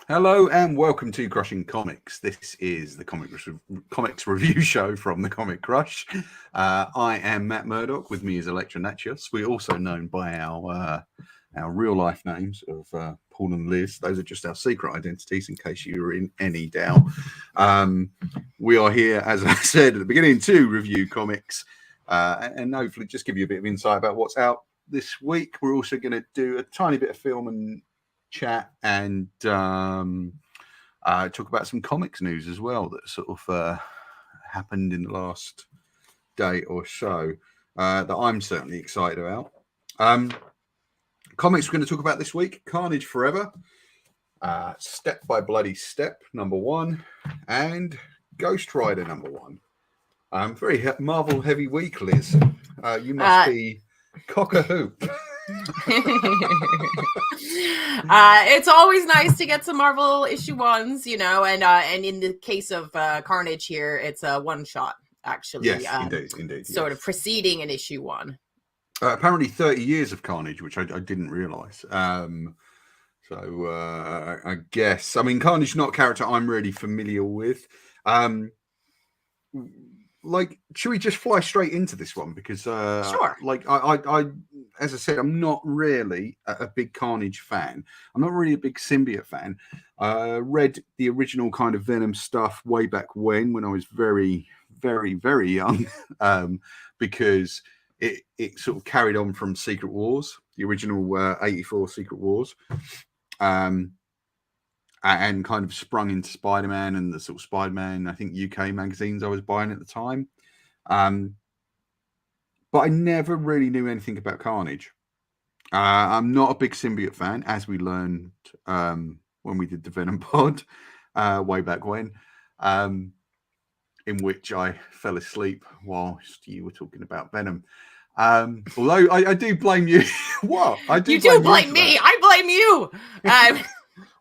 Hello and welcome to Crushing Comics. This is the comics review show from the Comic Crush. I am Matt Murdoch. With me is Electra Natchios. We're also known by our real life names of Paul and Liz. Those are just our secret identities, in case you were in any doubt. We are here, as I said at the beginning, to review comics and hopefully just give you a bit of insight about what's out this week. We're also going to do a tiny bit of film and chat and talk about some comics news as well that sort of happened in the last day or so that I'm certainly excited about. Comics we're going to talk about this week: Carnage Forever, Step by Bloody Step #1, and Ghost Rider #1. Very Marvel heavy week, Liz. You must be cock a hoop. It's always nice to get some Marvel issue ones, you know, and in the case of Carnage here, it's a one shot actually. Yes, indeed. Sort of preceding an issue 1. Apparently 30 years of Carnage, which I didn't realize. I guess, I mean, Carnage not a character I'm really familiar with. Should we just fly straight into this one? Because sure. I as I said, I'm not really a big Carnage fan. I'm not really a big symbiote fan. Read the original kind of Venom stuff way back when I was very, very, very young, because it sort of carried on from Secret Wars, the original 84 Secret Wars, and kind of sprung into Spider-Man and the sort of Spider-Man, I think, UK magazines I was buying at the time. But I never really knew anything about Carnage. I'm not a big symbiote fan, as we learned when we did the Venom pod way back when, in which I fell asleep whilst you were talking about Venom. Although I do blame you. What? You do blame me. I blame you.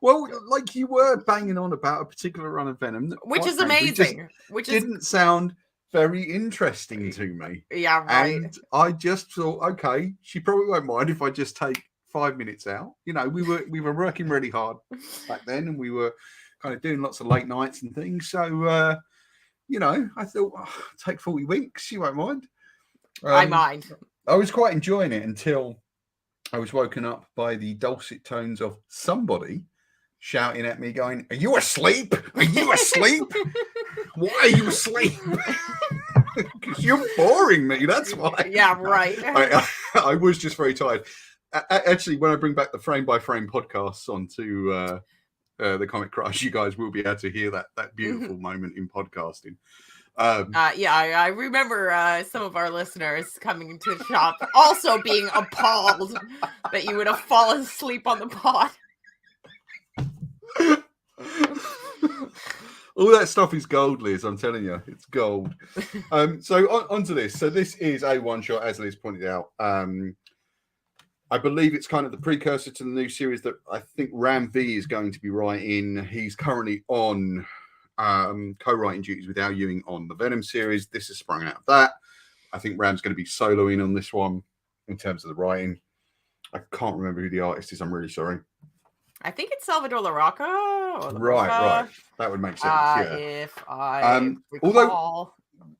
Well, like, you were banging on about a particular run of Venom, which is amazing. Which didn't sound very interesting to me. Yeah, right. And I just thought, okay, she probably won't mind if I just take 5 minutes out. You know, we were working really hard back then, and we were kind of doing lots of late nights and things. So, you know, I thought, take 40 winks, she won't mind. I mind. I was quite enjoying it until I was woken up by the dulcet tones of somebody shouting at me, going, "Are you asleep? Are you asleep? Why are you asleep?" Because you're boring me, that's why. Yeah, right. I was just very tired. Actually, when I bring back the frame-by-frame podcasts onto the Comic Crush, you guys will be able to hear that beautiful moment in podcasting. I remember some of our listeners coming into the shop also being appalled that you would have fallen asleep on the pod. All that stuff is gold, Liz. I'm telling you, it's gold. So onto this. So this is a one-shot, as Liz pointed out. I believe it's kind of the precursor to the new series that I think Ram V is going to be writing. He's currently on co-writing duties with Al Ewing on the Venom series. This is sprung out of that. I think Ram's going to be soloing on this one in terms of the writing. I can't remember who the artist is. I'm really sorry. I think it's Salvador Larroca. Right. That would make sense. Yeah. If I recall. Although,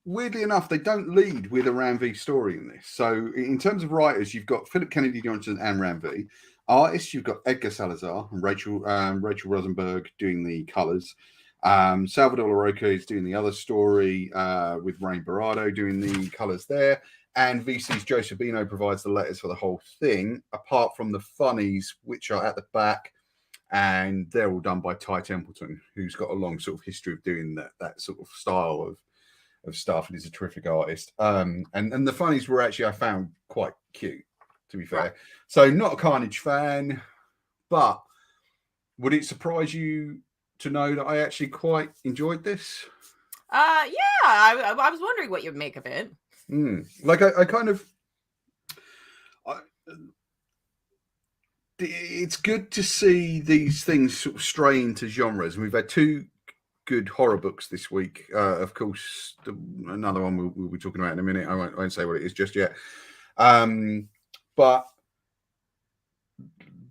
weirdly enough, they don't lead with a Ram V story in this. So, in terms of writers, you've got Philip Kennedy Johnson and Ram V. Artists, you've got Edgar Salazar and Rachel Rosenberg doing the colours. Salvador Larroca is doing the other story with Rain Barado doing the colours there. And VC's Joe Sabino provides the letters for the whole thing, apart from the funnies, which are at the back. And they're all done by Ty Templeton, who's got a long sort of history of doing that sort of style of stuff, and he's a terrific artist. And the funnies were actually, I found, quite cute, to be fair. Right. So not a Carnage fan, but would it surprise you to know that I actually quite enjoyed this? I was wondering what you'd make of it. Like I kind of... it's good to see these things sort of stray into genres. And we've had 2 good horror books this week. Of course, another one we'll be talking about in a minute. I won't say what it is just yet. But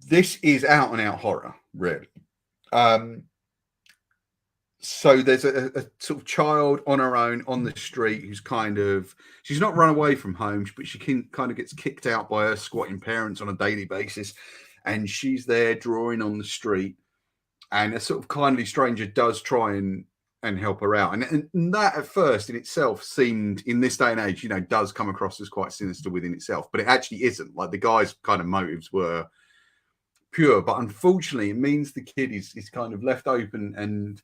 this is out and out horror, really. So there's a sort of child on her own on the street who's she's not run away from home, but she kind of gets kicked out by her squatting parents on a daily basis, and she's there drawing on the street, and a sort of kindly stranger does try and help her out, and that at first in itself seemed, in this day and age, does come across as quite sinister within itself, but it actually isn't. Like, the guy's kind of motives were pure, but unfortunately it means the kid is kind of left open and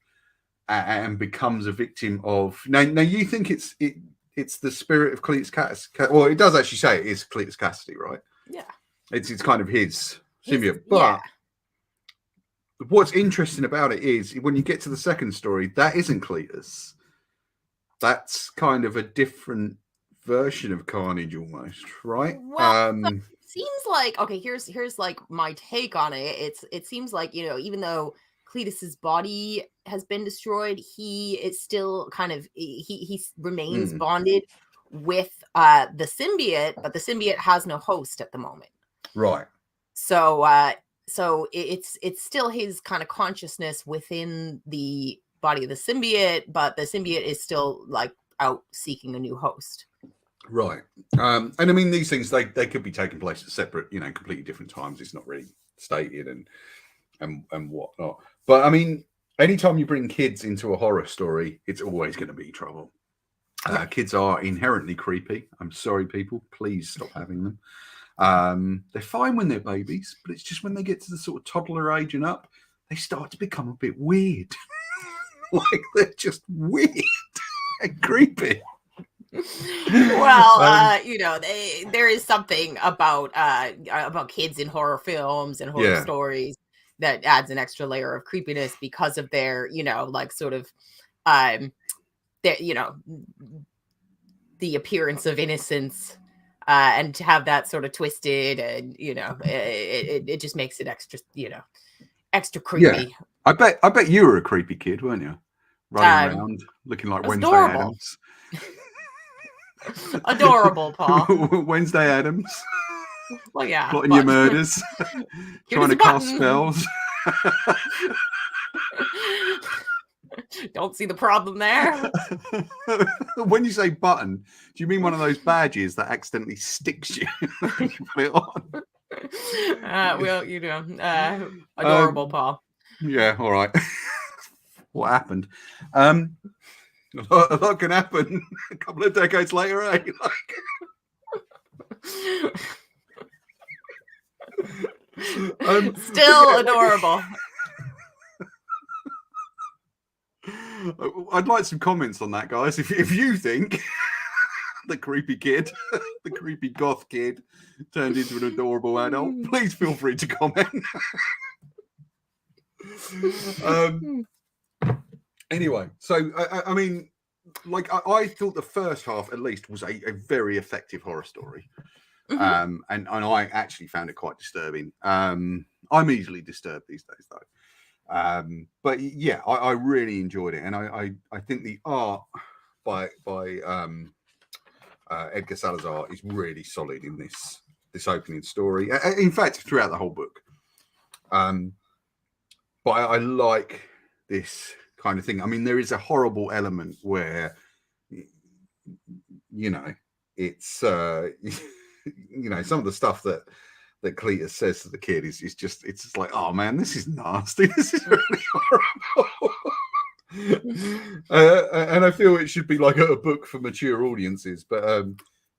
becomes a victim of. Now you think it's the spirit of Cletus Cassidy. Well, it does actually say it is Cletus Cassidy, right? Yeah, it's kind of his symbiote. But what's interesting about it is when you get to the second story, that isn't Cletus. That's kind of a different version of Carnage, almost, right? Well, it seems like, okay, here's like my take on it. It seems like, even though Cletus's body has been destroyed, he is still kind of he remains bonded with the symbiote, but the symbiote has no host at the moment. Right. So it's still his kind of consciousness within the body of the symbiote, but the symbiote is still like out seeking a new host. Right. And I mean, these things, they could be taking place at separate, completely different times. It's not really stated and whatnot. But I mean, anytime you bring kids into a horror story, it's always going to be trouble. Kids are inherently creepy. I'm sorry, people. Please stop having them. They're fine when they're babies, but it's just when they get to the sort of toddler age and up, they start to become a bit weird. Like, they're just weird and creepy. Well, there is something about kids in horror films and horror stories that adds an extra layer of creepiness because of their, like sort of, the appearance of innocence, and to have that sort of twisted, and it just makes it extra creepy. Yeah. I bet you were a creepy kid, weren't you? Running around looking like Wednesday adorable. Addams. Adorable, Paul. Wednesday Addams. Well, yeah. Plotting your murders. Trying to cast spells. Don't see the problem there. When you say button, do you mean one of those badges that accidentally sticks you when you put it on? Well, adorable, Paul. Yeah, all right. What happened? A lot can happen a couple of decades later, eh? Still adorable. I'd like some comments on that, guys. If you think the creepy kid, the creepy goth kid, turned into an adorable adult, please feel free to comment. Anyway, so I mean, like, I thought the first half at least was a very effective horror story. And I actually found it quite disturbing. I'm easily disturbed these days, though. But yeah, I really enjoyed it, and I think the art by Edgar Salazar is really solid in this opening story. In fact, throughout the whole book. But I like this kind of thing. I mean, there is a horrible element where, it's some of the stuff that Cletus says to the kid is just, it's just like, oh man, this is nasty. This is really horrible. And I feel it should be like a book for mature audiences. But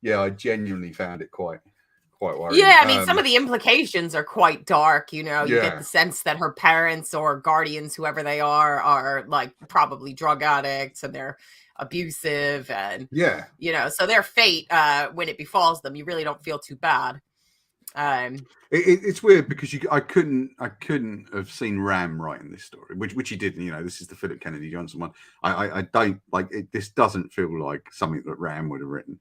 yeah, I genuinely found it quite worrying. Yeah, I mean, some of the implications are quite dark. You get the sense that her parents or guardians, whoever they are like probably drug addicts, and they're abusive, and so their fate, when it befalls them, you really don't feel too bad. It's weird because I couldn't have seen Ram writing this story, which he didn't. This is the Philip Kennedy Johnson one. I don't like it. This doesn't feel like something that Ram would have written.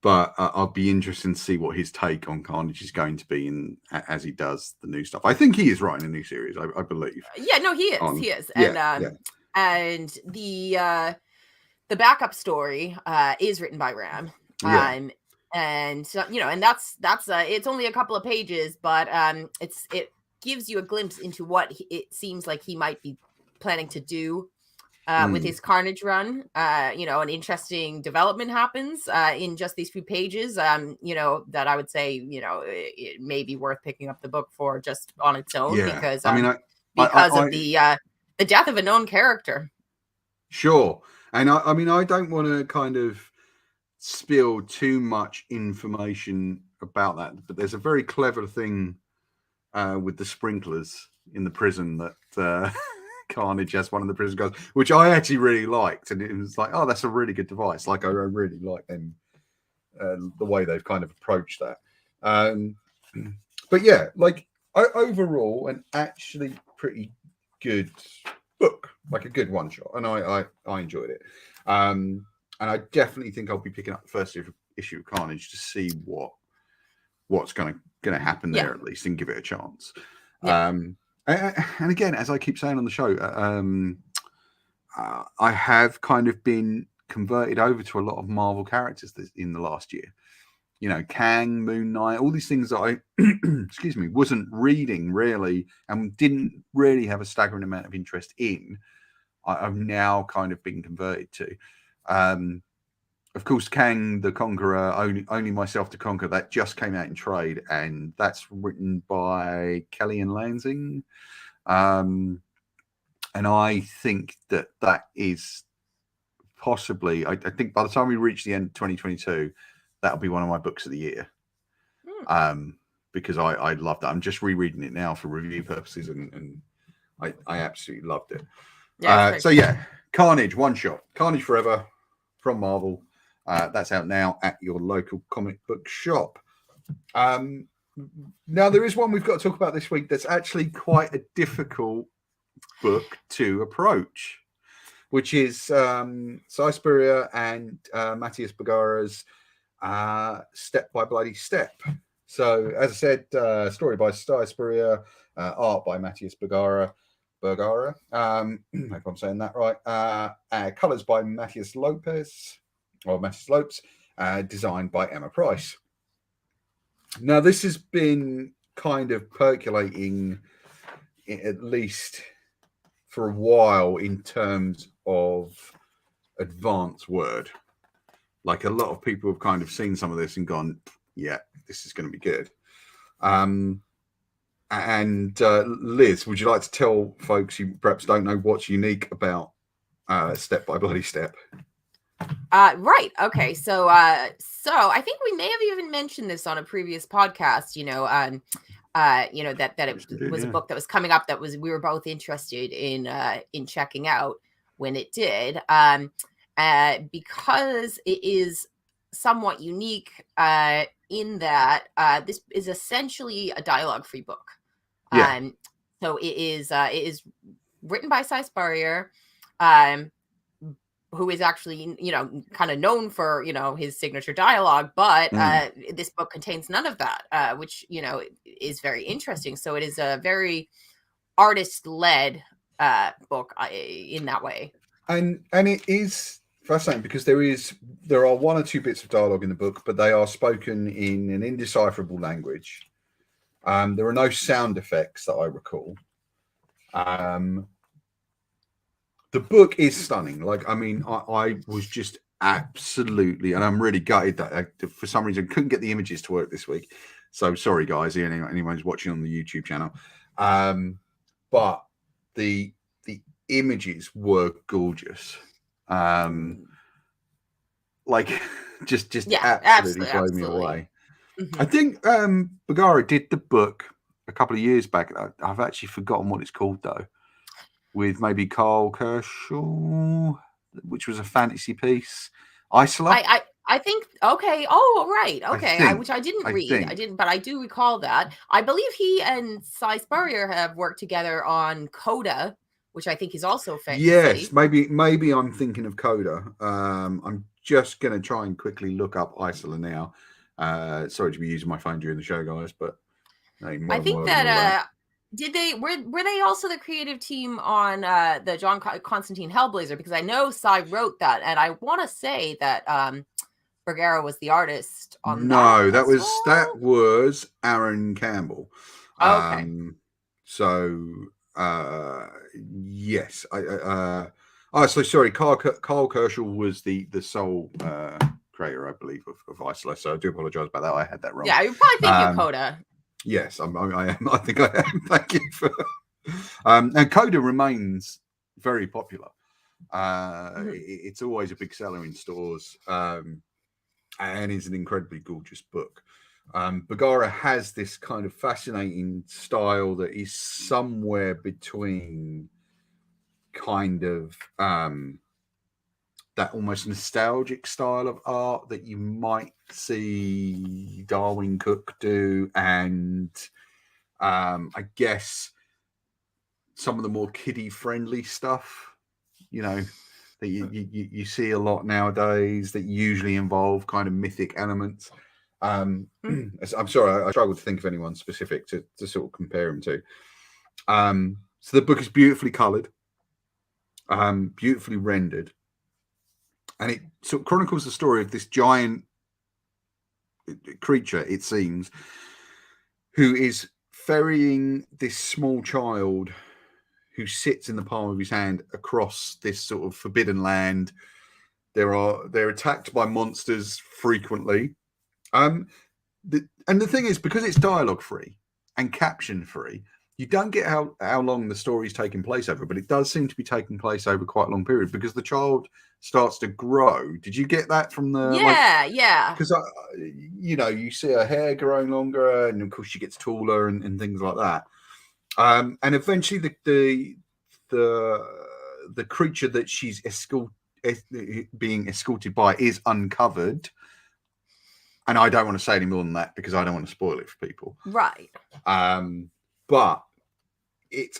But I'll be interested to see what his take on Carnage is going to be as he does the new stuff. I think he is writing a new series, I believe. Yeah, no, he is. He is. And the backup story is written by Ram. And so, and that's it's only a couple of pages, but gives you a glimpse into what it seems like he might be planning to do with his Carnage run. An interesting development happens in just these few pages, that I would say, it may be worth picking up the book for just on its own, because of the death of a known character. Sure. And I don't want to kind of spill too much information about that, but there's a very clever thing with the sprinklers in the prison that Carnage has one of the prison guards, which I actually really liked, and it was like, oh, that's a really good device. Like, I really like them, the way they've kind of approached that. But yeah, like, overall, an actually pretty good book, like a good one shot, and I enjoyed it. And I definitely think I'll be picking up the first issue of Carnage to see what's going to happen there, at least, and give it a chance. And again, as I keep saying on the show, I have kind of been converted over to a lot of Marvel characters in the last year. Kang, Moon Knight, all these things that I, excuse me, wasn't reading really and didn't really have a staggering amount of interest in. I've now kind of been converted to. Of course, Kang the Conqueror, Only Myself to Conquer, that just came out in trade, and that's written by Kelly and Lansing. And I think that is possibly, I think by the time we reach the end of 2022, that'll be one of my books of the year. Because I loved that. I'm just rereading it now for review purposes, and I absolutely loved it. Carnage, one shot. Carnage Forever from Marvel. That's out now at your local comic book shop. Now, there is one we've got to talk about this week that's actually quite a difficult book to approach, which is Cy Spurrier and Matthias Bergara's Step by Bloody Step. So, as I said, story by Cy Spurrier, art by Matthias Bergara. I hope I'm saying that right. Colors by Matthias Lopes, designed by Emma Price. Now, this has been kind of percolating, at least for a while, in terms of advanced word. Like, a lot of people have kind of seen some of this and gone, yeah, this is going to be good. And Liz, would you like to tell folks who perhaps don't know what's unique about Step by Bloody Step? Right. Okay. So I think we may have even mentioned this on a previous podcast. That it was a book that was coming up that we were both interested in checking out when it did. Because it is somewhat unique in that this is essentially a dialogue-free book. So it is written by Cy Spurrier, who is actually, kind of known for, his signature dialogue, but this book contains none of that, which, is very interesting. So it is a very artist-led book in that way. And it is fascinating because there are one or two bits of dialogue in the book, but they are spoken in an indecipherable language. There are no sound effects that I recall. The book is stunning. I was just absolutely, and I'm really gutted that I, for some reason, couldn't get the images to work this week. So sorry, guys, anyone who's watching on the YouTube channel. But the images were gorgeous. Just absolutely blew me away. Mm-hmm. I think Bergara did the book a couple of years back. I've actually forgotten what it's called though. With maybe Carl Kershaw, which was a fantasy piece. Isola. I think okay. Oh, right. Okay. Which I didn't read. But I do recall that. I believe he and Cy Spurrier have worked together on Coda, which I think is also fantasy. Yes, maybe I'm thinking of Coda. I'm just gonna try and quickly look up Isola now. Sorry to be using my phone during the show, guys, but I think that were they also the creative team on the John Constantine Hellblazer? Because I know Cy wrote that, and I want to say that Bergara was the artist on that. No, that was Aaron Campbell. Okay. So yes, so sorry, Carl Kerschel was the sole creator, I believe, of Isola. So I do apologize about that. I had that wrong. Yeah, you're probably thinking of Coda. Yes, I am. I think I am. Thank you for. And Coda remains very popular. It's always a big seller in stores, and is an incredibly gorgeous book. Bagara has this kind of fascinating style that is somewhere between kind of that almost nostalgic style of art that you might see Darwin Cook do, and I guess some of the more kiddie friendly stuff, that you see a lot nowadays that usually involve kind of mythic elements. I'm sorry, I struggle to think of anyone specific to sort of compare him to. So the book is beautifully coloured, beautifully rendered, and it sort of chronicles the story of this giant creature, it seems, who is ferrying this small child who sits in the palm of his hand across this sort of forbidden land. They're attacked by monsters frequently. And the thing is, because it's dialogue free and caption free, you don't get how long the story's taking place over, but it does seem to be taking place over quite a long period because the child starts to grow. Did you get that from the yeah? Because you see her hair growing longer, and of course she gets taller and things like that. And eventually the creature that she's being escorted by is uncovered. And I don't want to say any more than that because I don't want to spoil it for people. Right. But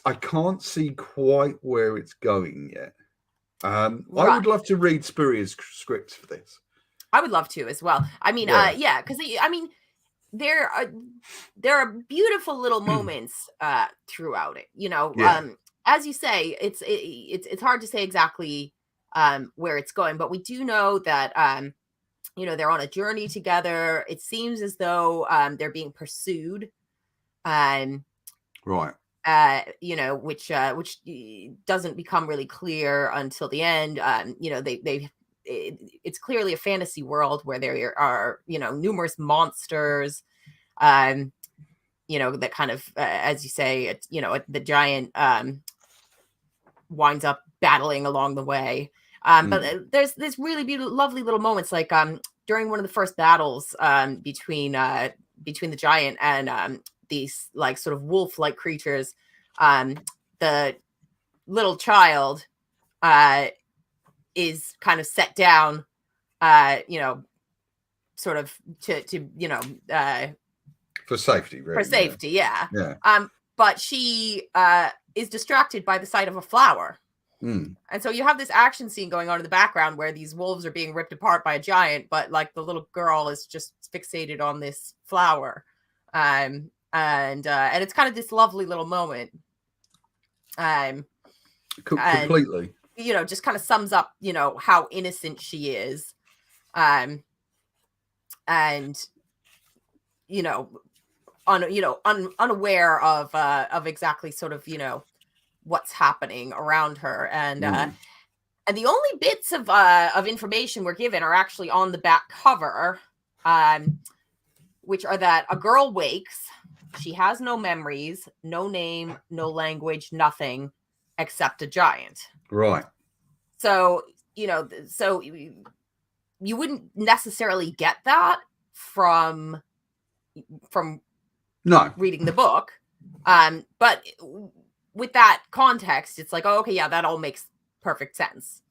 I can't see quite where it's going yet. I would love to read Spurrier's scripts for this. I would love to as well. I mean, because there are beautiful little moments throughout it. As you say, it's hard to say exactly where it's going, but we do know that they're on a journey together. It seems as though they're being pursued, right? Which doesn't become really clear until the end. It's clearly a fantasy world where there are numerous monsters, that kind of as you say, the giant winds up battling along the way. But there's this really beautiful, lovely little moments, like during one of the first battles between the giant and these like sort of wolf-like creatures. The little child is kind of set down, sort of to for safety, really. For safety, yeah. But she is distracted by the sight of a flower. And so you have this action scene going on in the background where these wolves are being ripped apart by a giant, but like the little girl is just fixated on this flower. And it's kind of this lovely little moment. Completely. And, just kind of sums up, how innocent she is. And unaware of exactly sort of, what's happening around her. And the only bits of information we're given are actually on the back cover, which are that a girl wakes. She has no memories, no name, no language, nothing except a giant. Right. So, so you wouldn't necessarily get that from reading the book. But with that context, it's like, oh, okay, yeah, that all makes perfect sense.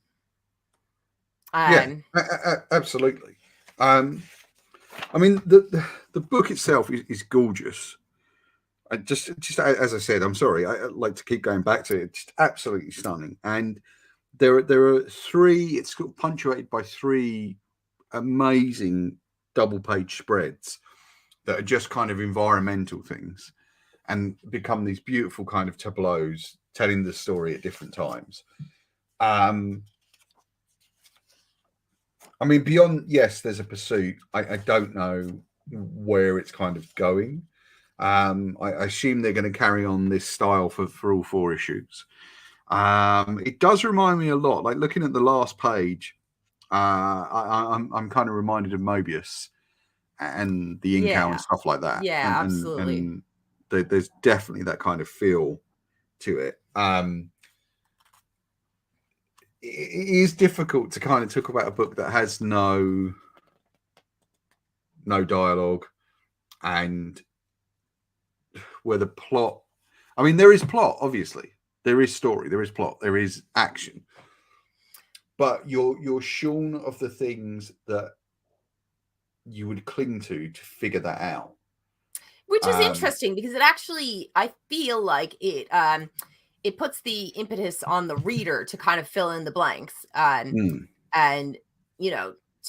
Absolutely. I mean, the book itself is gorgeous. Just as I said, I'm sorry, I like to keep going back to it. It's just absolutely stunning. And there are three. It's punctuated by three amazing double-page spreads that are just kind of environmental things and become these beautiful kind of tableaus telling the story at different times. I mean, beyond, yes, there's a pursuit. I don't know where it's kind of going. I assume they're going to carry on this style for all 4 issues. It does remind me a lot, like looking at the last page. I'm kind of reminded of Mobius and the Incal and stuff like that. Yeah, absolutely. And there's definitely that kind of feel to it. It is difficult to kind of talk about a book that has no dialogue, and where the plot, I mean, there is plot, obviously. There is story, there is plot, there is action. But you're shorn of the things that you would cling to figure that out. Which is interesting because it actually, I feel like it puts the impetus on the reader to kind of fill in the blanks, and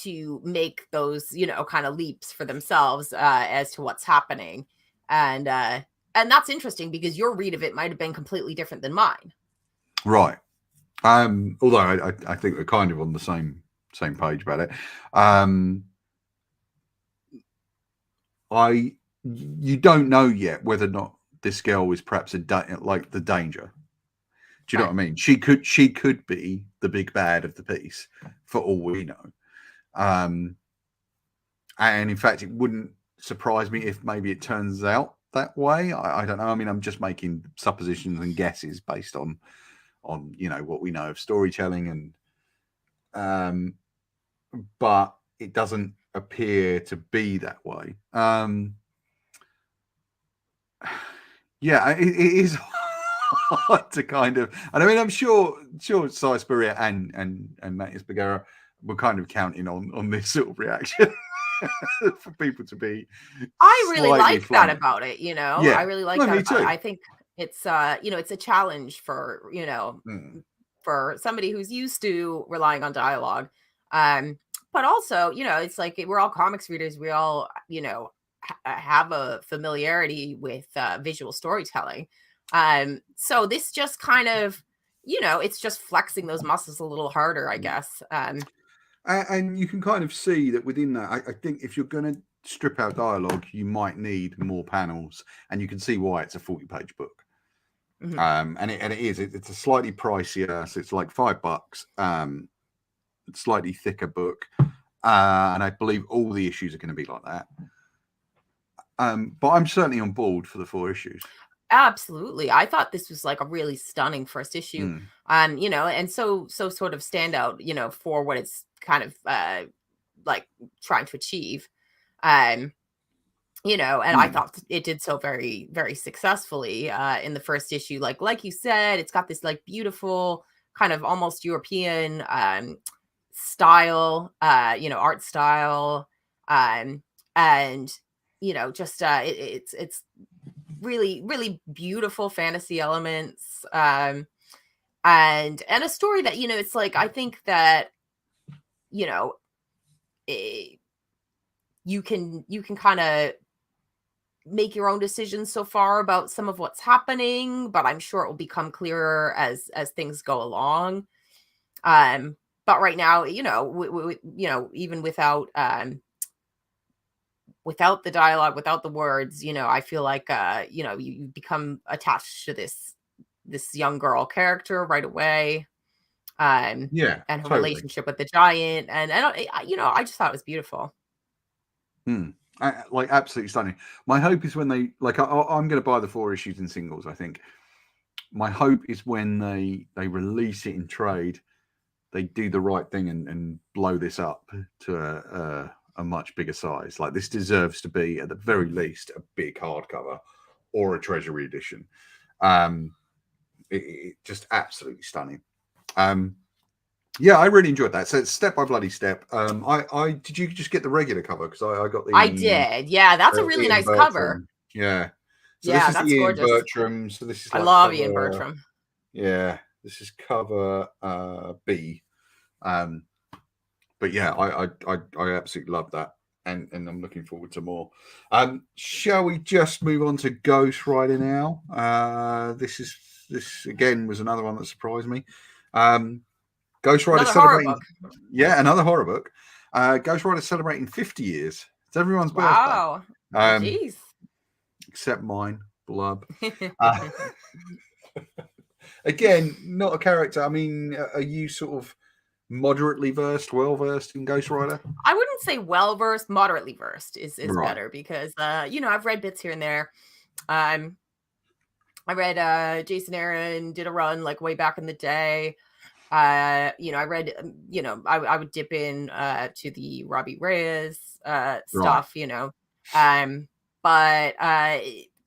to make those kind of leaps for themselves as to what's happening, and that's interesting because your read of it might have been completely different than mine. Right. Although I think we're kind of on the same page about it. You don't know yet whether or not this girl is perhaps like the danger. Do you know what I mean? She could be the big bad of the piece for all we know. And in fact, it wouldn't surprise me if maybe it turns out that way. I don't know. I mean, I'm just making suppositions and guesses based on what we know of storytelling, and but it doesn't appear to be that way. Yeah, it is hard to kind of, and I mean, I'm sure Cy Spurrier and Matthias Bagheera were kind of counting on this sort of reaction for people to be. I really like that about it. Yeah, I really like that. Me too. I think it's it's a challenge for for somebody who's used to relying on dialogue, but also it's like we're all comics readers. We all have a familiarity with visual storytelling. So this just kind of, it's just flexing those muscles a little harder, I guess. And you can kind of see that within that, I think if you're going to strip out dialogue, you might need more panels, and you can see why it's a 40-page book. And it is. It's a slightly pricier, so it's like $5. It's slightly thicker book, and I believe all the issues are going to be like that. But I'm certainly on board for the 4 issues. Absolutely. I thought this was like a really stunning first issue. And so sort of standout, for what it's kind of like trying to achieve. And I thought it did so very, very successfly in the first issue. Like you said, it's got this like beautiful kind of almost European style, art style. And just it's really, really beautiful fantasy elements, and a story that it's like, I think that you can kind of make your own decisions so far about some of what's happening, but I'm sure it will become clearer as things go along. But right now, even without the dialogue, without the words, I feel like you become attached to this young girl character right away. And her relationship with the giant, and I just thought it was beautiful. Like absolutely stunning. My hope is when they I'm going to buy the 4 issues in singles. I think my hope is when they release it in trade, they do the right thing and blow this up to a much bigger size. Like, this deserves to be at the very least a big hardcover or a treasury edition. It just absolutely stunning. Yeah, I really enjoyed that. So it's Step by Bloody Step. I did you just get the regular cover? Because I got the. I did. Yeah, that's a really nice cover. Yeah. So yeah, this is that's the Ian gorgeous. Bertram. So this is. I love Ian Bertram. Yeah, this is cover B. But yeah, I absolutely love that, and I'm looking forward to more. Shall we just move on to Ghost Rider now? This again was another one that surprised me. Ghost Rider celebrating, another horror book. Ghost Rider celebrating 50 years. It's everyone's birthday. Wow. Jeez. except mine, Blub. Again, not a character. I mean, are you sort of moderately versed, well versed in Ghost Rider? I wouldn't say well versed, moderately versed is Right. better because I've read bits here and there. I read Jason Aaron did a run like way back in the day. I read I would dip in to the Robbie Reyes stuff, but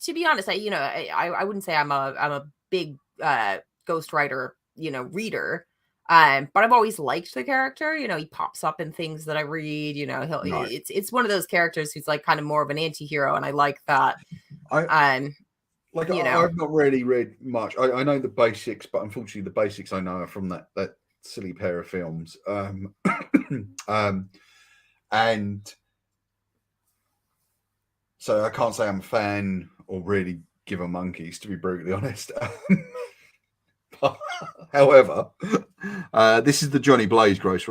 to be honest, I wouldn't say I'm a big Ghost Rider, reader. But I've always liked the character. He pops up in things that I read. Right. It's one of those characters who's like kind of more of an anti-hero, and I like that. I've not really read much. I know the basics, but unfortunately, the basics I know are from that silly pair of films. And so I can't say I'm a fan or really give a monkeys, to be brutally honest. However, this is the Johnny Blaze Ghost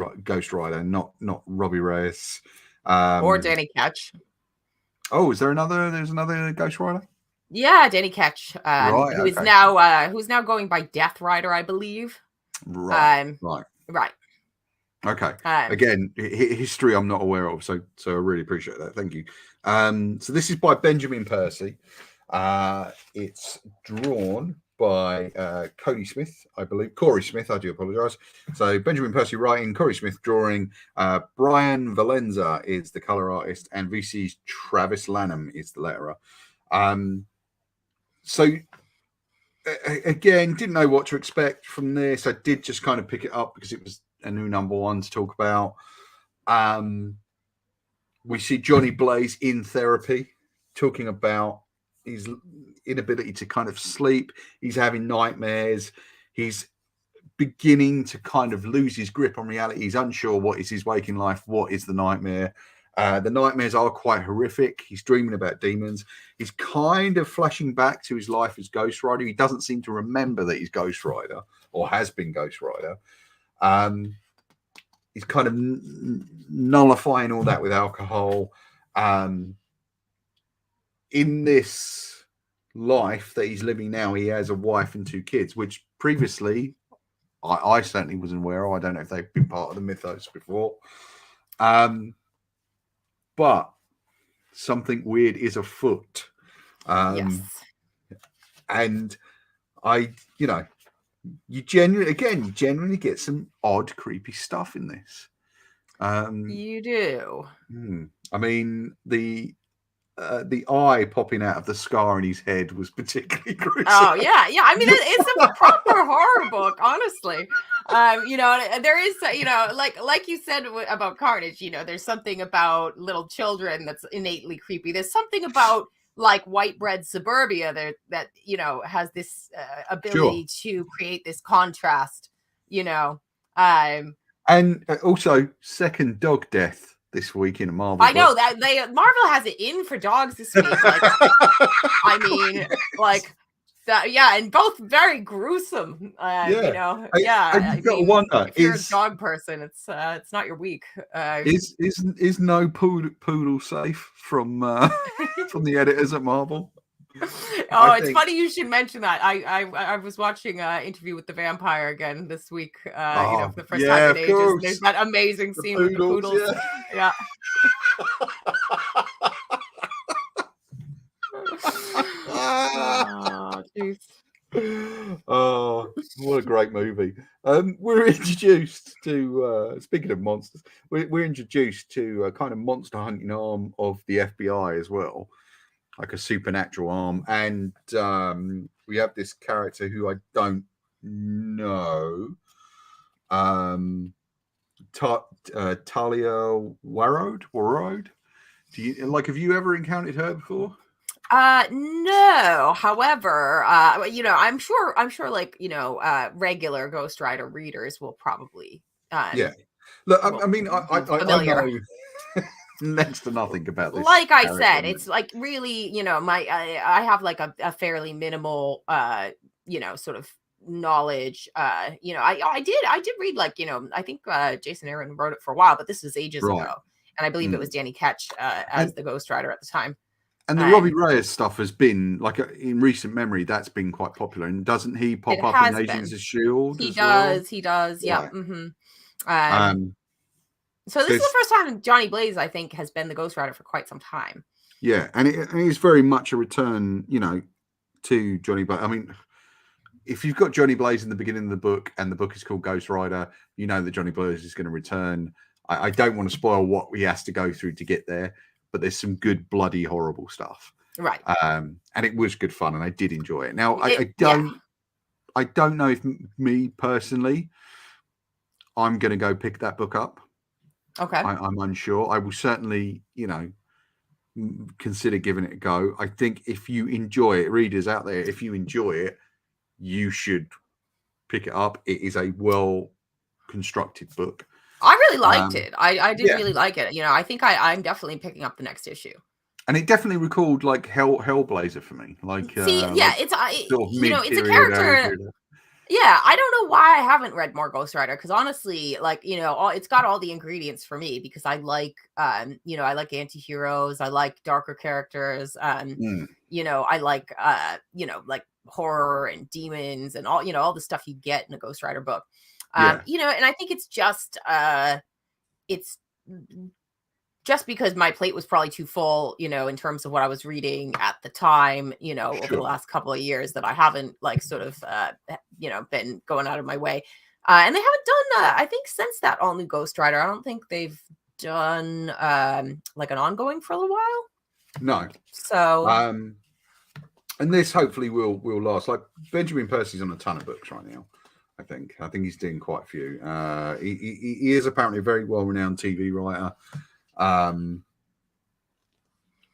Rider, not Robbie Reyes or Danny Ketch. Oh, there's another Ghost Rider? Yeah, Danny Ketch, right, who's now going by Death Rider, I believe. Right. Right. Okay. Again, history I'm not aware of, so I really appreciate that. Thank you. So this is by Benjamin Percy. It's drawn by Cody Smith, I believe. Corey Smith, I do apologize. So Benjamin Percy writing, Corey Smith drawing, Brian Valenza is the color artist, and VC's Travis Lanham is the letterer. So again, didn't know what to expect from this. I did just kind of pick it up because it was a new number one to talk about. We see Johnny Blaze in therapy, talking about his inability to kind of sleep. He's having nightmares. He's beginning to kind of lose his grip on reality. He's unsure what is his waking life, what is the nightmare. The nightmares are quite horrific. He's dreaming about demons. He's kind of flashing back to his life as Ghost Rider. He doesn't seem to remember that he's Ghost Rider or has been Ghost Rider. He's kind of nullifying all that with alcohol. In this life that he's living now, he has a wife and 2 kids, which previously I certainly wasn't aware of. I don't know if they've been part of the mythos before. But something weird is afoot. Yes. And you genuinely get some odd, creepy stuff in this. You do. I mean, the eye popping out of the scar in his head was particularly gruesome. Oh yeah. I mean, it's a proper horror book, honestly. There is, like you said about Carnage. There's something about little children that's innately creepy. There's something about like white bread suburbia that has this ability to create this contrast. And also second dog death this week in a Marvel. I know that Marvel has it in for dogs this week. Like, I mean, like that, yeah, and both very gruesome. You've got to wonder, if you're a dog person, it's not your week. Is no poodle safe from from the editors at Marvel? It's funny you should mention that. I was watching Interview with the Vampire again this week. For the first time in ages. There's that amazing scene with the poodles. Yeah. Oh, jeez. Oh, what a great movie. We're introduced to speaking of monsters, we're introduced to a kind of monster hunting arm of the FBI as well, like a supernatural arm. And we have this character who I don't know, Talia Warroad. Have you ever encountered her before? No. However, I'm sure regular Ghost Rider readers will probably Look, I mean, I know next to nothing about this. Like I said, it's like really, I have like a fairly minimal sort of knowledge. I did read I think Jason Aaron wrote it for a while, but this was ages ago. And I believe it was Danny Ketch as the Ghost Rider at the time. And the Robbie Reyes stuff has been like in recent memory. That's been quite popular, and doesn't he pop up in Agents of Shield? He does. He does. Yeah. Right. So this is the first time Johnny Blaze, I think, has been the Ghost Rider for quite some time. Yeah, and it is very much a return, to Johnny Blaze. I mean, if you've got Johnny Blaze in the beginning of the book, and the book is called Ghost Rider, you know that Johnny Blaze is going to return. I don't want to spoil what he has to go through to get there, but there's some good, bloody, horrible stuff. Right. And it was good fun, and I did enjoy it. Now, I don't know if me personally, I'm going to go pick that book up. Okay. I'm unsure. I will certainly, consider giving it a go. I think if you enjoy it, readers out there, if you enjoy it, you should pick it up. It is a well constructed book. I really liked it. I did really like it. I think I'm definitely picking up the next issue. And it definitely recalled like Hellblazer for me. Like, it's sort of it's a character. Yeah, I don't know why I haven't read more Ghost Rider, because honestly, like, it's got all the ingredients for me, because I like, I like anti-heroes, I like darker characters, I like, like horror and demons and all the stuff you get in a Ghost Rider book. And I think it's just because my plate was probably too full, in terms of what I was reading at the time, over the last couple of years, that I haven't like sort of, been going out of my way. And they haven't done, I think since that all new Ghost Rider, I don't think they've done like an ongoing for a little while. No. So. And this hopefully will last. Like Benjamin Percy's on a ton of books right now. I think he's doing quite a few. He is apparently a very well-renowned TV writer.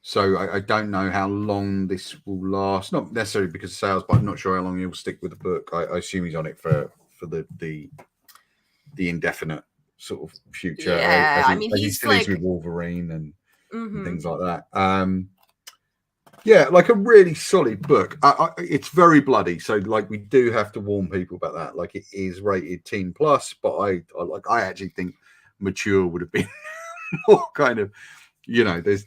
So I don't know how long this will last. Not necessarily because of sales, but I'm not sure how long he'll stick with the book. I assume he's on it for the indefinite sort of future. Yeah, he's still with Wolverine and things like that. Yeah, like a really solid book. It's very bloody, so like we do have to warn people about that. Like it is rated teen plus, but I actually think mature would have been more kind of, there's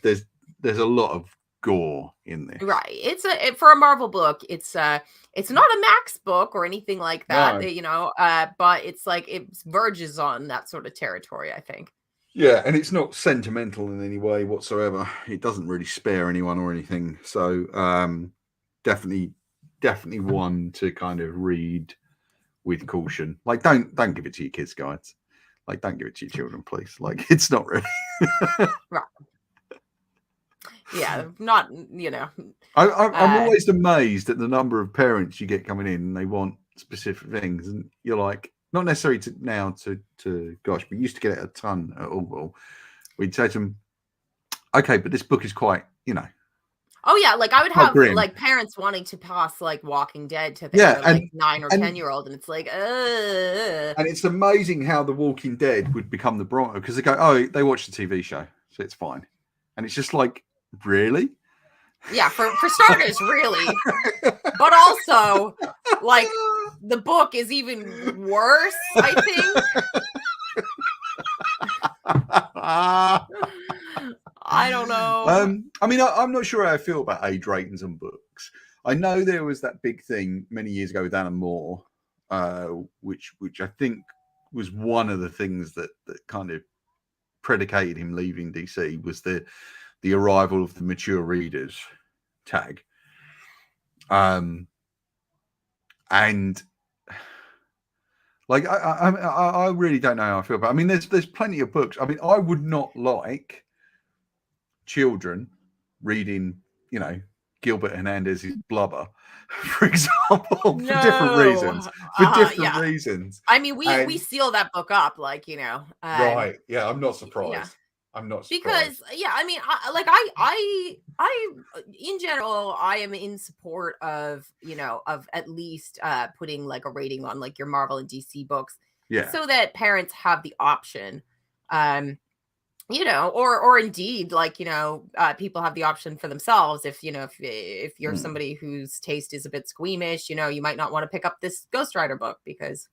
a lot of gore in this. Right. It's for a Marvel book. It's not a Max book or anything like that. No. But it's like it verges on that sort of territory, I think. Yeah, and it's not sentimental in any way whatsoever. It doesn't really spare anyone or anything. So definitely one to kind of read with caution. Like don't give it to your kids, guys. Like don't give it to your children, please. Like it's not really right. Yeah, not I'm always amazed at the number of parents you get coming in and they want specific things, and you're like, not necessarily to gosh, we used to get it a ton at Orwell. We'd say to them, okay, but this book is quite, Oh yeah, like I would have like parents wanting to pass like Walking Dead to their like 9 or 10-year-old, and it's like, And it's amazing how The Walking Dead would become the barometer, because they go, oh, they watch the TV show, so it's fine, and it's just like, really? Yeah, for starters, really, but also like the book is even worse, I think. I don't know. I mean, I'm not sure how I feel about age ratings on books. I know there was that big thing many years ago with Alan Moore, which I think was one of the things that kind of predicated him leaving DC, was the arrival of the mature readers tag. And like I really don't know how I feel about it. I mean, there's plenty of books. I mean, I would not like children reading, Gilbert Hernandez's Blubber, for example, for different reasons. Reasons. I mean, we seal that book up, like, right. Yeah, I'm not surprised. Yeah. I'm not surprised. Because I mean, I in general, I am in support of of at least putting like a rating on like your Marvel and DC books, so that parents have the option, or indeed like people have the option for themselves. If if you're somebody whose taste is a bit squeamish, you might not want to pick up this Ghost Rider book because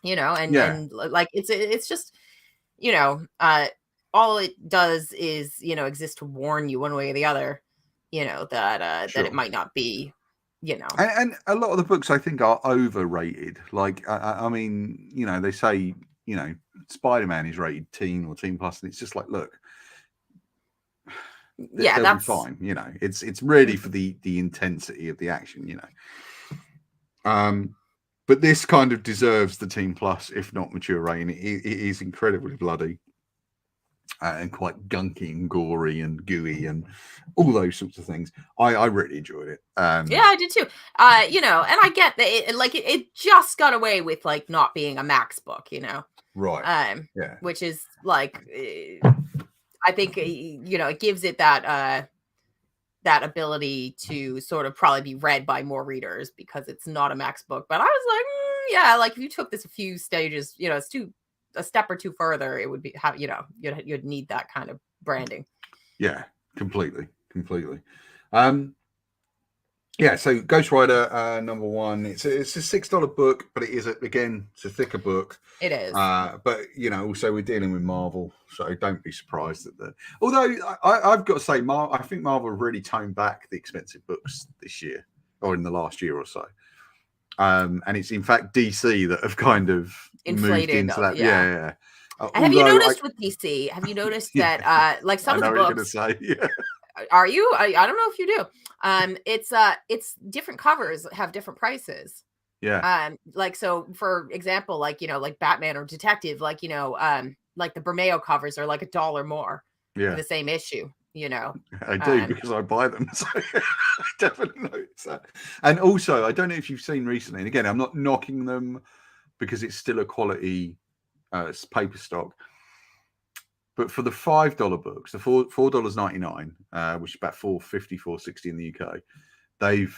and like it's just all it does is, exist to warn you one way or the other, you know, that Sure. it might not be, you know. And a lot of the books I think are overrated. Like, I mean, you know, they say, you know, Spider-Man is rated teen or teen plus, and it's just like, look, Yeah, they'll be that's fine. You know, it's really for the intensity of the action. You know, but this kind of deserves the teen plus, if not mature rating. It is incredibly bloody. And quite gunky and gory and gooey and all those sorts of things. I really enjoyed it. yeah, I did too. You know, and I get that it just got away with like not being a Max book, you know. Right. Yeah. Which is like I think you know, it gives it that that ability to sort of probably be read by more readers because it's not a Max book. But I was like, yeah, like if you took this a few stages, you know, it's a step or two further, it would be have, you know, you'd need that kind of branding. Yeah, completely. Yeah, so Ghost Rider #1. It's a $6 book, but it is it's a thicker book. It is. But you know, also we're dealing with Marvel, so don't be surprised at that. Although I've got to say, I think Marvel really toned back the expensive books this year or in the last year or so. And it's in fact DC that have kind of Inflated, moved into that. yeah. And have you noticed with DC? Have you noticed that like some of the books? Say, yeah. Are you? I don't know if you do. It's different covers have different prices. Yeah. Like so, for example, like you know, like Batman or Detective, like you know, like the Bermeo covers are like $1 more for the same issue. You know, I do because I buy them, so I definitely notice that. And also, I don't know if you've seen recently, and again, I'm not knocking them because it's still a quality paper stock. But for the $5 books, the $4.99, which is about $4.50, $4.60 in the UK, they've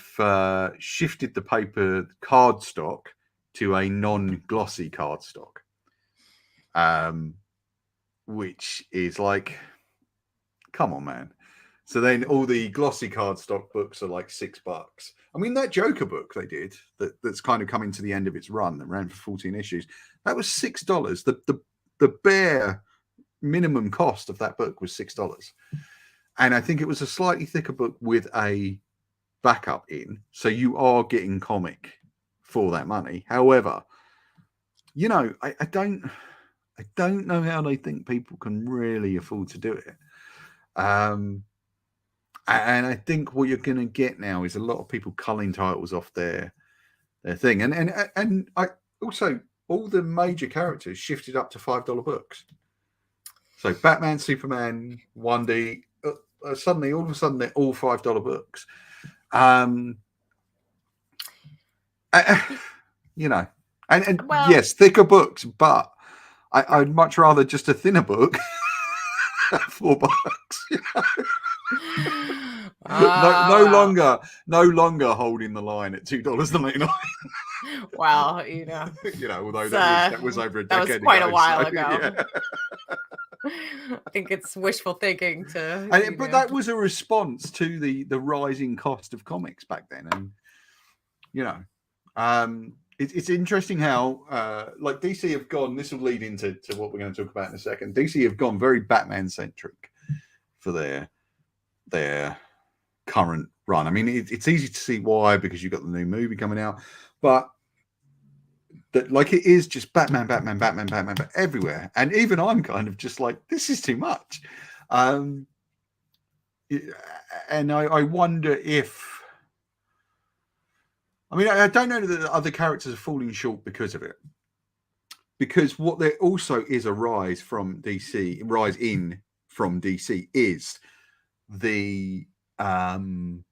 shifted the paper cardstock to a non-glossy cardstock, which is like, come on, man. So then all the glossy cardstock books are like $6. I mean, that Joker book they did that's kind of coming to the end of its run that ran for 14 issues, that was $6. The bare minimum cost of that book was $6. And I think it was a slightly thicker book with a backup in. So you are getting comic for that money. However, you know, I don't know how they think people can really afford to do it. And I think what you're going to get now is a lot of people culling titles off their thing. And I also, all the major characters shifted up to $5 books. So Batman, Superman, Wonder, suddenly, all of a sudden, they're all $5 books. You know, and well, yes, thicker books, but I'd much rather just a thinner book at $4. You know? No longer holding the line at $2.99. Well, you know, although that was over a decade ago. That was quite a while ago. Yeah. I think it's wishful thinking to. But that was a response to the rising cost of comics back then, and you know, it's interesting how like DC have gone. This will lead into what we're going to talk about in a second. DC have gone very Batman centric for their current run. I mean, it's easy to see why because you've got the new movie coming out, but that like it is just Batman everywhere, and even I'm kind of just like, this is too much. And I wonder if, I mean, I don't know that the other characters are falling short because of it, because what there also is a rise in from DC is the kind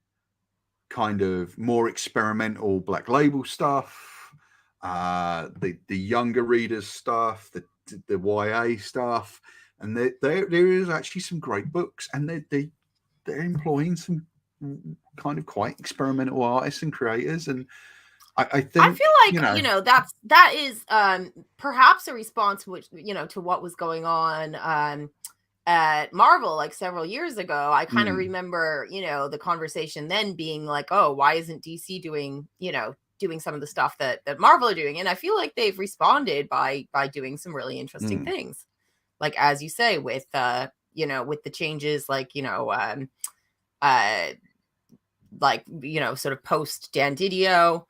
of more experimental Black Label stuff, the younger readers stuff, the YA stuff, and there is actually some great books, and they're employing some kind of quite experimental artists and creators, and I think I feel like you know that is perhaps a response which to what was going on at Marvel like several years ago. I kind of remember the conversation then being like, oh, why isn't DC doing doing some of the stuff that Marvel are doing? And I feel like they've responded by doing some really interesting things, like as you say with with the changes, like like, you know, sort of post Dan Didio.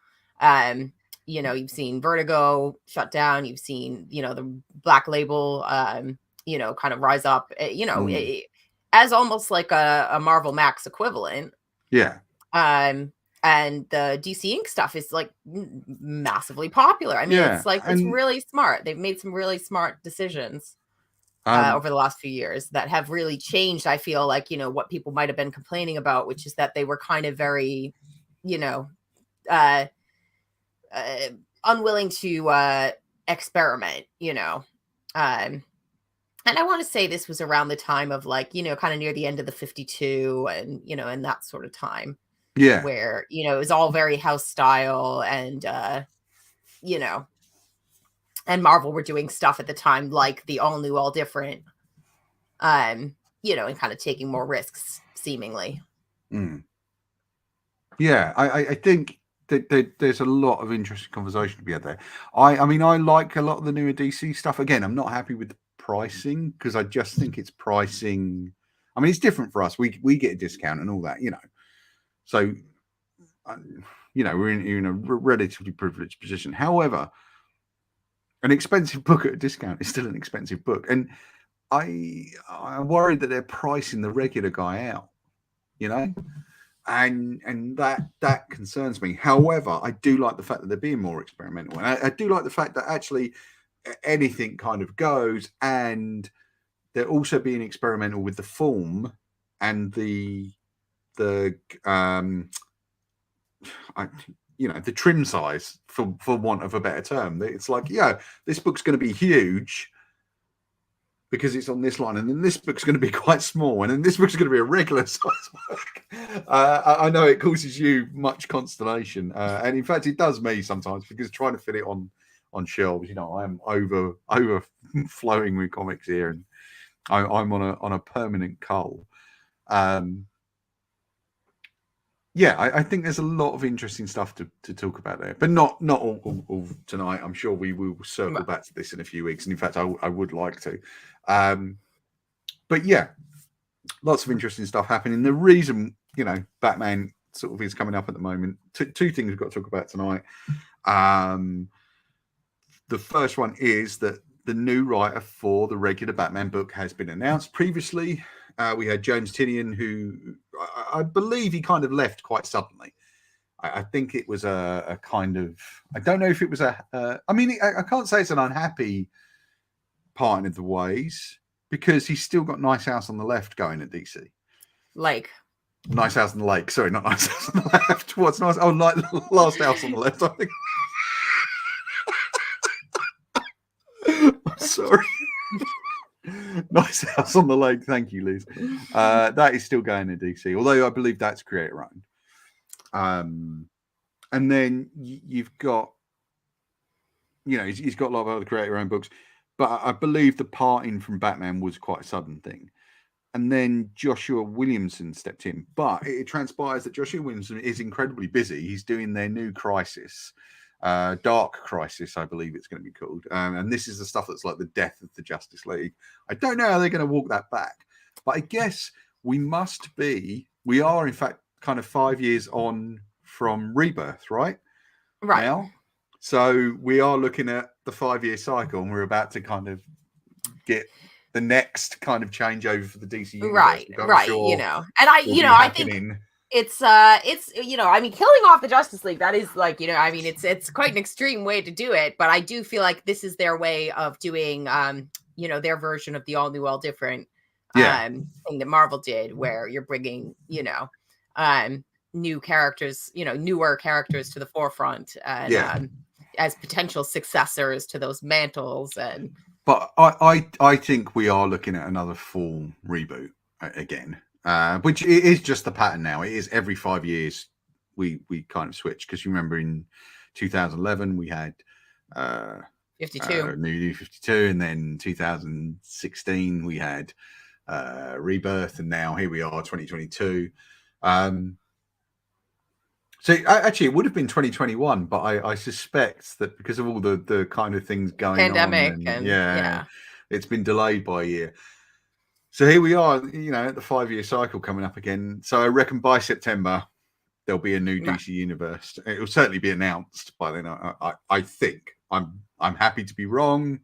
You know, you've seen Vertigo shut down. You've seen, you know, the Black Label, you know, kind of rise up, you know, as almost like a Marvel Max equivalent. Yeah. And the DC Inc. stuff is like massively popular. I mean, it's like, it's really smart. They've made some really smart decisions over the last few years that have really changed, I feel like, you know, what people might have been complaining about, which is that they were kind of very, you know, unwilling to experiment, you know. And I want to say this was around the time of, like, you know, kind of near the end of the 52 and, you know, and that sort of time. Yeah. Where, you know, it was all very house style and, you know, and Marvel were doing stuff at the time like the All New, All Different, you know, and kind of taking more risks, seemingly. Yeah, I think that there's a lot of interesting conversation to be had there. I mean, I like a lot of the newer DC stuff. Again, I'm not happy with the pricing because I just think it's pricing. I mean, it's different for us. We get a discount and all that, you know. So, you know, we're in a relatively privileged position. However, an expensive book at a discount is still an expensive book, and I'm worried that they're pricing the regular guy out, you know, and that concerns me. However, I do like the fact that they're being more experimental, and I do like the fact that actually anything kind of goes, and they're also being experimental with the form and the you know, the trim size, for want of a better term. It's like, yeah, this book's going to be huge because it's on this line, and then this book's going to be quite small, and then this book's going to be a regular size book. I know it causes you much consternation, and in fact, it does me sometimes, because trying to fit it on shelves, you know, I am overflowing with comics here, and I'm on a permanent cull. Yeah, I think there's a lot of interesting stuff to talk about there, but not all tonight. I'm sure we will circle back to this in a few weeks, and in fact, I would like to. But yeah, lots of interesting stuff happening. The reason, you know, Batman sort of is coming up at the moment. Two things we've got to talk about tonight. The first one is that the new writer for the regular Batman book has been announced previously. We had James Tynion, who I believe he kind of left quite suddenly. I think it was a kind of, I don't know if it was I mean, I can't say it's an unhappy parting of the ways, because he's still got Nice House on the Left going at DC. Like Nice House on the Lake. Sorry, not Nice House on the Left. What's nice? Oh, like Last House on the Left, I think. I'm sorry. Nice House on the Lake. Thank you, Liz. That is still going to DC, although I believe that's creator owned. And then you've got, you know, he's got a lot of other creator owned books, but I believe the parting from Batman was quite a sudden thing. And then Joshua Williamson stepped in, but it transpires that Joshua Williamson is incredibly busy. He's doing their new Crisis. Dark Crisis, I believe it's going to be called, and this is the stuff that's like the death of the Justice League. I don't know how they're going to walk that back, but I guess we are in fact kind of 5 years on from Rebirth, right now. So we are looking at the 5-year cycle, and we're about to kind of get the next kind of changeover for the DC universe, right, sure, you know, and I think it's you know, I mean, killing off the Justice League, that is, like, you know, I mean, it's quite an extreme way to do it, but I do feel like this is their way of doing you know, their version of the All New, All Different thing that Marvel did, where you're bringing, you know, new characters, you know, newer characters to the forefront, and as potential successors to those mantles. And but I think we are looking at another full reboot again. Which is just the pattern now. It is every 5 years we kind of switch, because you remember in 2011 we had 52, New 52, and then 2016 we had Rebirth, and now here we are 2022. So actually it would have been 2021, but I suspect that because of all the kind of things going pandemic on, and it's been delayed by a year. So here we are, you know, at the 5-year cycle coming up again. So I reckon by September, there'll be a new No. DC universe. It will certainly be announced by then. I think. I'm happy to be wrong.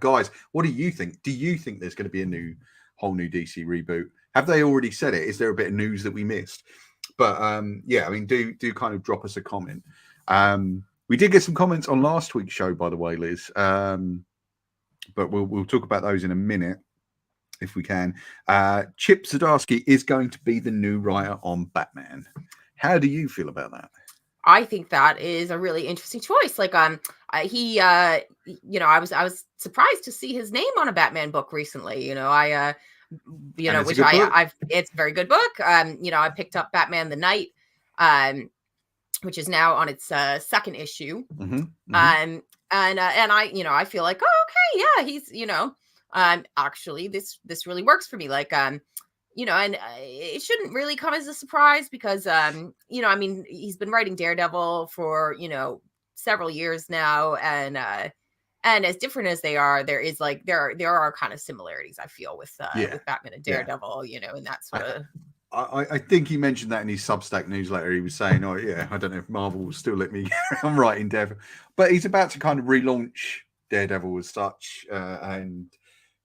Guys, what do you think? Do you think there's going to be a whole new DC reboot? Have they already said it? Is there a bit of news that we missed? But yeah, I mean, do kind of drop us a comment. We did get some comments on last week's show, by the way, Liz. But we'll talk about those in a minute if we can. Chip Zadarski is going to be the new writer on Batman. How do you feel about that? I think that is a really interesting choice. Like, he, you know, I was surprised to see his name on a Batman book recently. You know, you know, which it's a very good book. You know, I picked up Batman the Night, which is now on its second issue. And I, you know, I feel like, oh, okay, yeah, he's, you know, actually this really works for me. Like, you know, and it shouldn't really come as a surprise because, you know, I mean, he's been writing Daredevil for, you know, several years now. And as different as they are, there are kind of similarities, I feel, with Batman and Daredevil, you know, and that sort of. I think he mentioned that in his Substack newsletter. He was saying, oh, yeah, I don't know if Marvel will still let me carry on writing Daredevil. But he's about to kind of relaunch Daredevil as such. And,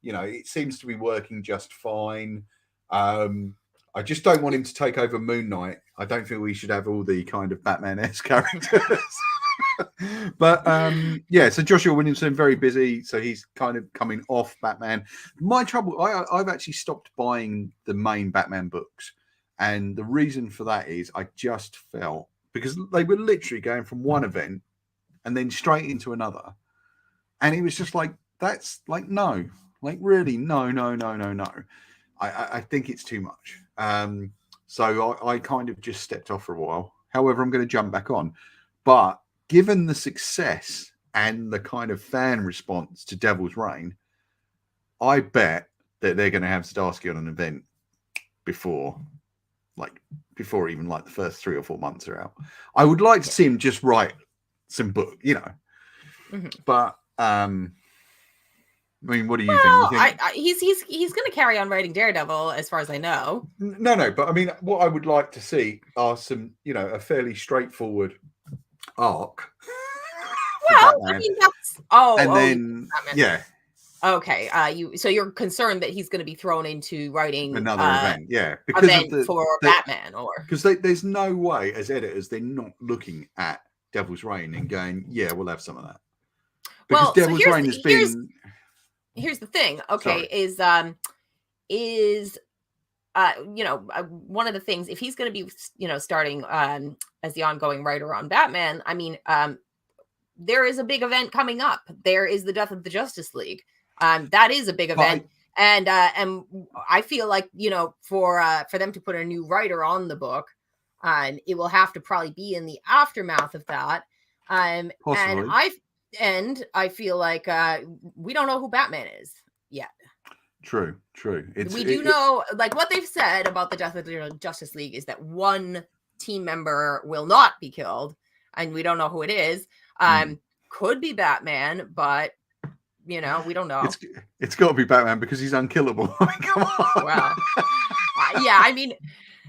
you know, it seems to be working just fine. I just don't want him to take over Moon Knight. I don't feel we should have all the kind of Batman-esque characters. But yeah, so Joshua Williamson, very busy. So he's kind of coming off Batman. My trouble, I've actually stopped buying the main Batman books. And the reason for that is I just felt, because they were literally going from one event and then straight into another. And it was just like, that's like, no, like really, no. I think it's too much. So I kind of just stepped off for a while. However, I'm going to jump back on. But given the success and the kind of fan response to Devil's Reign, I bet that they're going to have Zadarski on an event before even like the first 3 or 4 months are out. I would like to see him just write some book, you know. But I mean, what do you think? You think... he's going to carry on writing Daredevil, as far as I know. No, but I mean, what I would like to see are some, you know, a fairly straightforward arc. Well, I mean, then yeah. Okay, so you're concerned that he's going to be thrown into writing another event, because for Batman, or because there's no way as editors they're not looking at Devil's Reign and going, yeah, we'll have some of that. Because Devil's Reign has been. Here's the thing, okay, is you know, one of the things, if he's going to be, you know, starting as the ongoing writer on Batman, I mean, there is a big event coming up. There is the death of the Justice League. That is a big event, and I feel like, you know, for them to put a new writer on the book, it will have to probably be in the aftermath of that. Possibly. And I feel like we don't know who Batman is yet. True. We do know, like, what they've said about the death of the Justice League is that one team member will not be killed, and we don't know who it is. Could be Batman, but, you know, we don't know. It's got to be Batman because he's unkillable. I mean, come on. Well, yeah, I mean,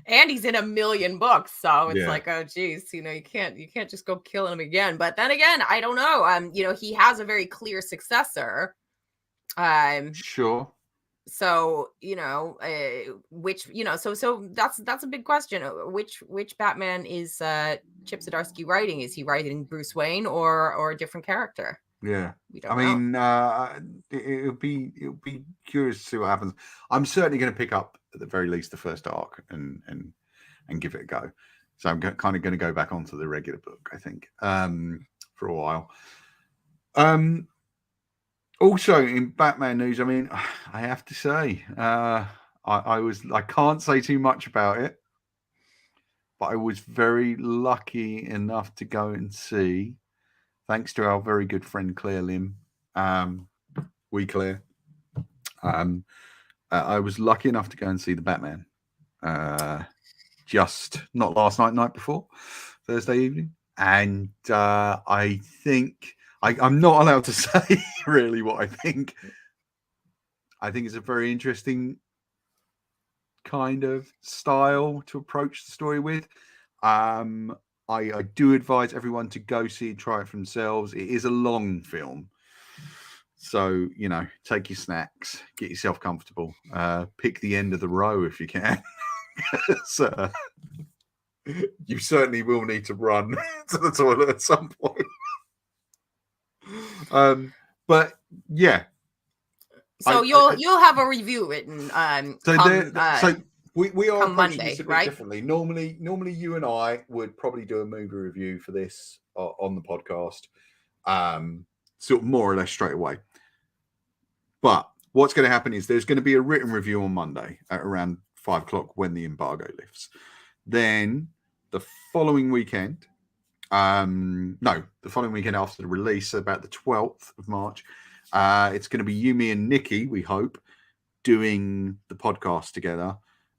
and he's in 1 million books, so it's like, oh geez, you know, you can't just go kill him again. But then again, I don't know. You know, he has a very clear successor. Sure. So, you know, which, you know, so that's a big question. Which Batman is Chip Zdarsky writing? Is he writing Bruce Wayne or a different character? Yeah, we don't know. It'll be curious to see what happens. I'm certainly going to pick up at the very least the first arc and give it a go. So I'm kind of going to go back onto the regular book, I think, for a while. Also in Batman news, I mean, I have to say, I can't say too much about it, but I was very lucky enough to go and see, thanks to our very good friend Claire Lim, Claire. I was lucky enough to go and see the Batman. Just not last night before, Thursday evening, and I think I'm not allowed to say really what I think. I think it's a very interesting kind of style to approach the story with. I do advise everyone to go see and try it for themselves. It is a long film. So, take your snacks, get yourself comfortable, pick the end of the row if you can. So, you certainly will need to run to the toilet at some point. But yeah. So you'll have a review written. So we are approaching Monday, this a bit right? differently. Normally you and I would probably do a movie review for this on the podcast, sort of more or less straight away. But what's going to happen is there's going to be a written review on Monday at around 5 o'clock when the embargo lifts. Then the following weekend, the following weekend after the release, about the 12th of March, it's going to be you, me, and Nikki, we hope, doing the podcast together.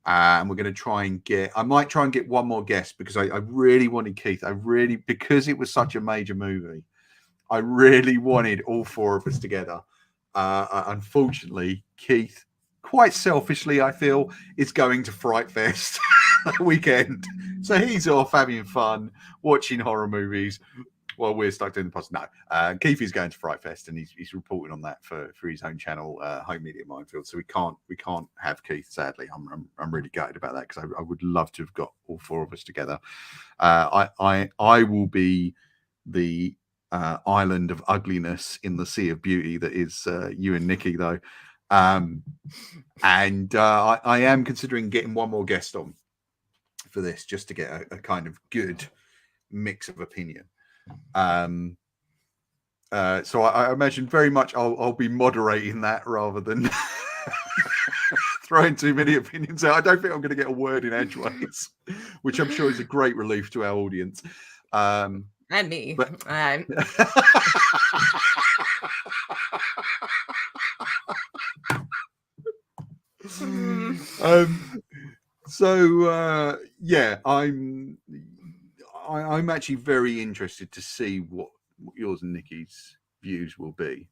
And we're going to try and I might try and get one more guest because I really wanted Keith. Because it was such a major movie, I really wanted all 4 of us together. Unfortunately, Keith, quite selfishly, I feel, is going to Fright Fest that weekend. So he's off having fun, watching horror movies while we're stuck doing the podcast. No, Keith is going to Fright Fest and he's reporting on that for his own channel, Home Media Minefield. So we can't have Keith, sadly. I'm really gutted about that because I would love to have got all 4 of us together. I will be the island of ugliness in the sea of beauty that is you and Nikki, though. And I am considering getting one more guest on for this just to get a kind of good mix of opinion. So I imagine very much I'll be moderating that rather than throwing too many opinions out. I don't think I'm going to get a word in edgeways, which I'm sure is a great relief to our audience. And me. But... yeah, I'm actually very interested to see what yours and Nikki's views will be.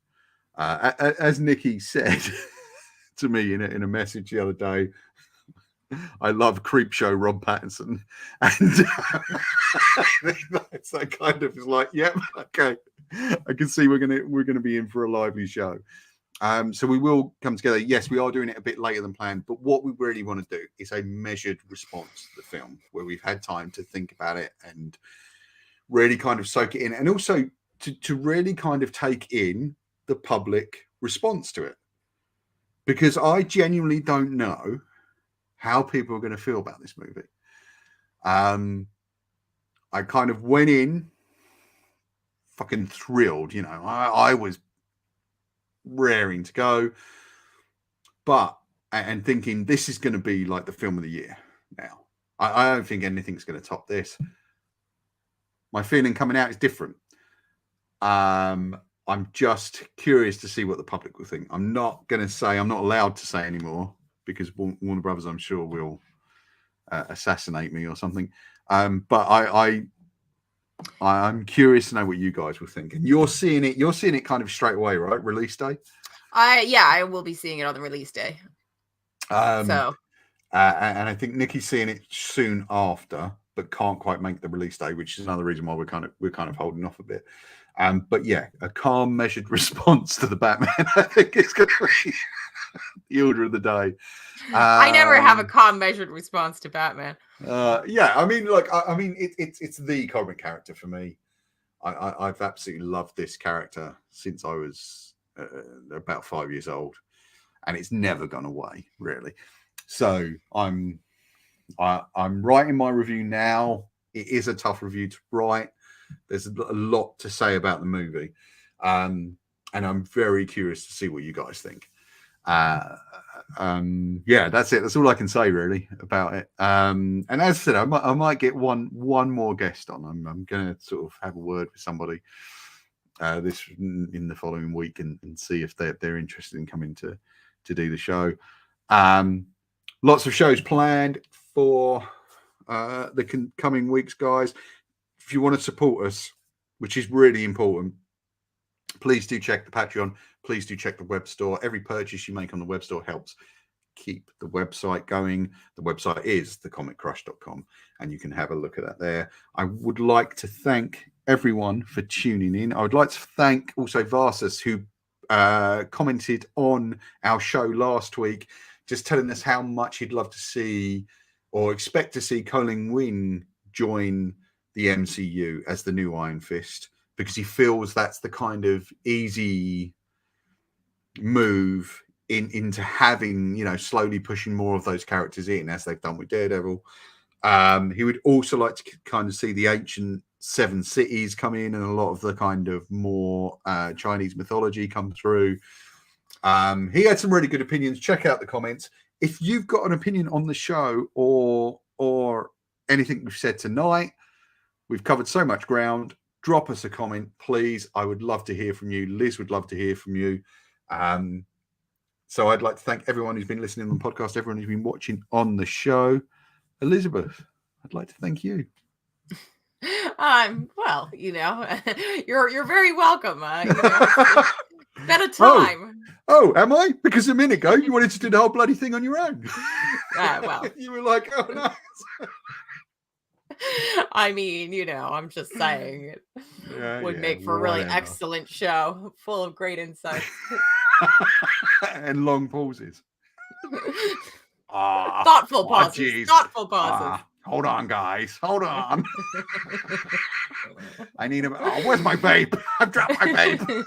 As Nikki said to me in a message the other day, I love Creepshow Rob Pattinson, and that's that kind of is like, yep, okay, I can see we're gonna be in for a lively show. So we will come together. Yes, we are doing it a bit later than planned, but what we really want to do is a measured response to the film where we've had time to think about it and really kind of soak it in, and also to really kind of take in the public response to it, because I genuinely don't know how people are going to feel about this movie. I kind of went in fucking thrilled, I was raring to go, and thinking this is going to be like the film of the year. Now, I don't think anything's going to top this. My feeling coming out is different. I'm just curious to see what the public will think. I'm not allowed to say anymore because Warner Brothers, I'm sure, will assassinate me or something. But I'm curious to know what you guys will think. And you're seeing it kind of straight away, right? Release day? I will be seeing it on the release day. And I think Nikki's seeing it soon after, but can't quite make the release day, which is another reason why we're kind of holding off a bit. But yeah, a calm, measured response to the Batman, I think it's going to be the order of the day. I never have a calm, measured response to Batman. Yeah, I mean, look, I mean, it's the comic character for me. I've absolutely loved this character since I was about 5 years old, and it's never gone away, really. So I'm writing my review now. It is a tough review to write. There's a lot to say about the movie, and I'm very curious to see what you guys think. Yeah, that's it. That's all I can say really about it. And as I said, I might get one more guest on. I'm going to sort of have a word with somebody this in the following week and see if they're interested in coming to do the show. Lots of shows planned for the coming weeks, guys. If you want to support us, which is really important, please do check the Patreon. Please do check the web store. Every purchase you make on the web store helps keep the website going. The website is thecomiccrush.com, and you can have a look at that there. I would like to thank everyone for tuning in. I would like to thank also Varsus, who commented on our show last week, just telling us how much he'd love to see or expect to see Colin Wynn join the MCU as the new Iron Fist, because he feels that's the kind of easy move into having, you know, slowly pushing more of those characters in, as they've done with Daredevil. He would also like to kind of see the ancient 7 cities come in, and a lot of the kind of more Chinese mythology come through. He had some really good opinions. Check out the comments. If you've got an opinion on the show or anything we've said tonight, we've covered so much ground. Drop us a comment, please. I would love to hear from you. Liz would love to hear from you. So I'd like to thank everyone who's been listening on the podcast, everyone who's been watching on the show. Elizabeth, I'd like to thank you. Well, you know, you're very welcome. You know, been a time. Oh, am I? Because a minute ago you wanted to do the whole bloody thing on your own. Well, you were like, oh no. I mean, you know, I'm just saying it would make for a really excellent show, full of great insights. And long pauses. Thoughtful pauses. Geez. Thoughtful pauses. Hold on, guys. Hold on. I need where's my vape? I've dropped my vape.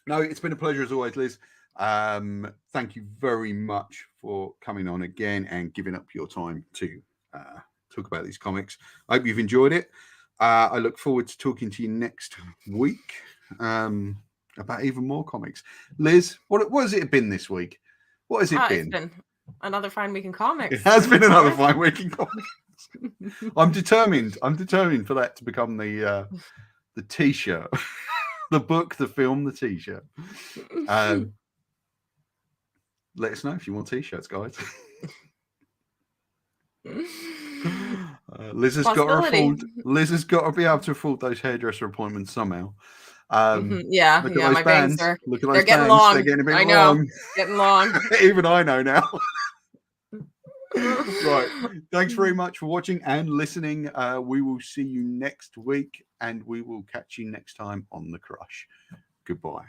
No, it's been a pleasure as always, Liz. Thank you very much for coming on again and giving up your time to talk about these comics. I hope you've enjoyed it. I look forward to talking to you next week about even more comics. Liz, what has it been this week? What has it been? It's been another fine week in comics. It has been another fine week in comics. I'm determined for that to become the T-shirt. The book, the film, the T-shirt. Let us know if you want T-shirts, guys. Liz has got to be able to afford those hairdresser appointments somehow. Yeah, look yeah, at my bands. bangs are Look at they're those getting bands. long. They're getting a bit I know, long. getting long. Even I know now. Right. Thanks very much for watching and listening. We will see you next week, and we will catch you next time on The Crush. Goodbye.